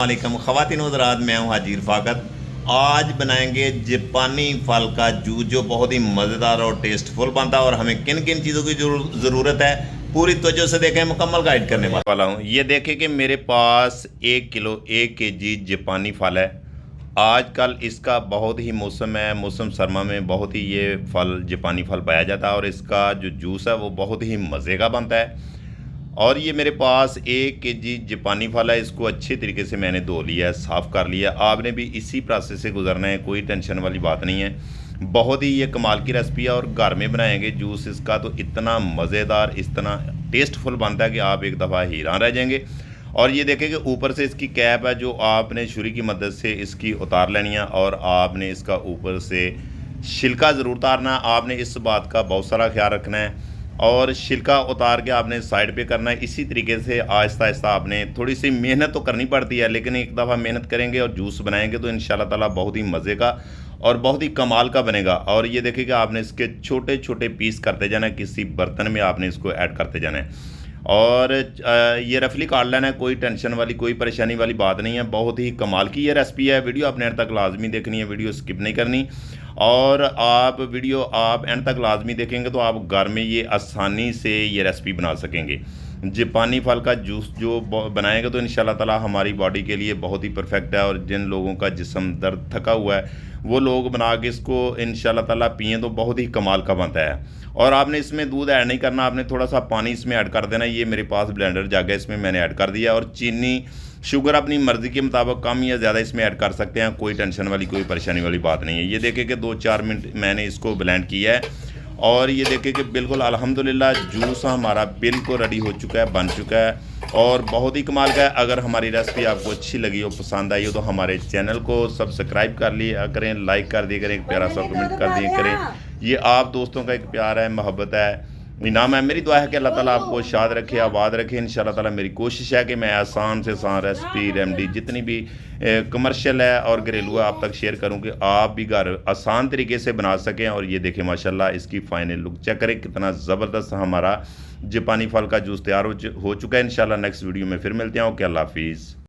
वालेकुम ख़वातीन हज़रात, मैं हूँ हाजी रफ़ाकत। आज बनाएंगे जापानी फल का जूस जो बहुत ही मज़ेदार और टेस्टफुल बनता है। और हमें किन किन चीज़ों की ज़रूरत है पूरी तवज्जो से देखें, मुकम्मल गाइड करने वाला हूँ। ये देखें कि मेरे पास 1 किलो 1 kg जापानी फल है। आजकल इसका बहुत ही मौसम है, मौसम सरमा में बहुत ही ये फल जापानी फल पाया जाता है और इसका जो जूस है वो बहुत ही मज़े का बनता है। और ये मेरे पास 1 kg जापानी फल है। इसको अच्छे तरीके से मैंने धो लिया है, साफ़ कर लिया है। आपने भी इसी प्रोसेस से गुजरना है, कोई टेंशन वाली बात नहीं है। बहुत ही ये कमाल की रेसिपी है और घर में बनाएंगे जूस इसका तो इतना मज़ेदार, इतना टेस्टफुल बनता है कि आप एक दफ़ा हैरान रह जाएंगे। और ये देखें कि ऊपर से इसकी कैप है जो आपने छुरी की मदद से इसकी उतार लेनी है और आपने इसका ऊपर से छिलका ज़रूर उतारना है। आपने इस बात का बहुत सारा ख्याल रखना है और छिलका उतार के आपने साइड पे करना है। इसी तरीके से आहिस्ता आहिस्ता आपने थोड़ी सी मेहनत तो करनी पड़ती है, लेकिन एक दफ़ा मेहनत करेंगे और जूस बनाएंगे तो इंशाल्लाह ताला बहुत ही मज़े का और बहुत ही कमाल का बनेगा। और ये देखिए कि आपने इसके छोटे छोटे पीस करते जाना है, किसी बर्तन में आपने इसको ऐड करते जाना है और ये रफली काट लेना है। कोई टेंशन वाली, कोई परेशानी वाली बात नहीं है। बहुत ही कमाल की ये रेसिपी है। वीडियो आपने एंड तक लाजमी देखनी है, वीडियो स्किप नहीं करनी। और वीडियो आप एंड तक लाजमी देखेंगे तो आप घर में ये आसानी से ये रेसिपी बना सकेंगे। जापानी फल का जूस जो बनाएंगे तो इंशाल्लाह ताला हमारी बॉडी के लिए बहुत ही परफेक्ट है। और जिन लोगों का जिस्म दर्द थका हुआ है वो लोग बना के इसको इंशाल्लाह ताला पिए तो बहुत ही कमाल का बनता है। और आपने इसमें दूध ऐड नहीं करना, आपने थोड़ा सा पानी इसमें ऐड कर देना। ये मेरे पास ब्लेंडर जग है, इसमें मैंने ऐड कर दिया। और चीनी शुगर अपनी मर्ज़ी के मुताबिक कम या ज़्यादा इसमें ऐड कर सकते हैं, कोई टेंशन वाली, कोई परेशानी वाली बात नहीं है। ये देखें कि 2-4 मिनट मैंने इसको ब्लेंड किया है और ये देखें कि बिल्कुल अल्हम्दुलिल्लाह जूस हमारा बिल्कुल रेडी हो चुका है, बन चुका है और बहुत ही कमाल का है। अगर हमारी रेसिपी आपको अच्छी लगी हो, पसंद आई हो तो हमारे चैनल को सब्सक्राइब कर लिया करें, लाइक कर दिया करें, एक प्यारा सा कमेंट कर दिया करें। ये आप दोस्तों का एक प्यार है, मोहब्बत है, इनाम है। मेरी दुआ है कि अल्लाह ताला आपको शाद रखे, आबाद रखे। इंशाल्लाह ताला मेरी कोशिश है कि मैं आसान से आसान रेसिपी, रेमडी जितनी भी कमर्शियल है और घरेलू है आप तक शेयर करूं कि आप भी घर आसान तरीके से बना सकें। और ये देखें माशाल्लाह इसकी फ़ाइनल लुक चेक करें, कितना ज़बरदस्त हमारा जापानी फल का जूस तैयार हो चुका है। इंशाल्लाह नेक्स्ट वीडियो में फिर मिलते हैं। ओके, अल्लाह हाफिज़।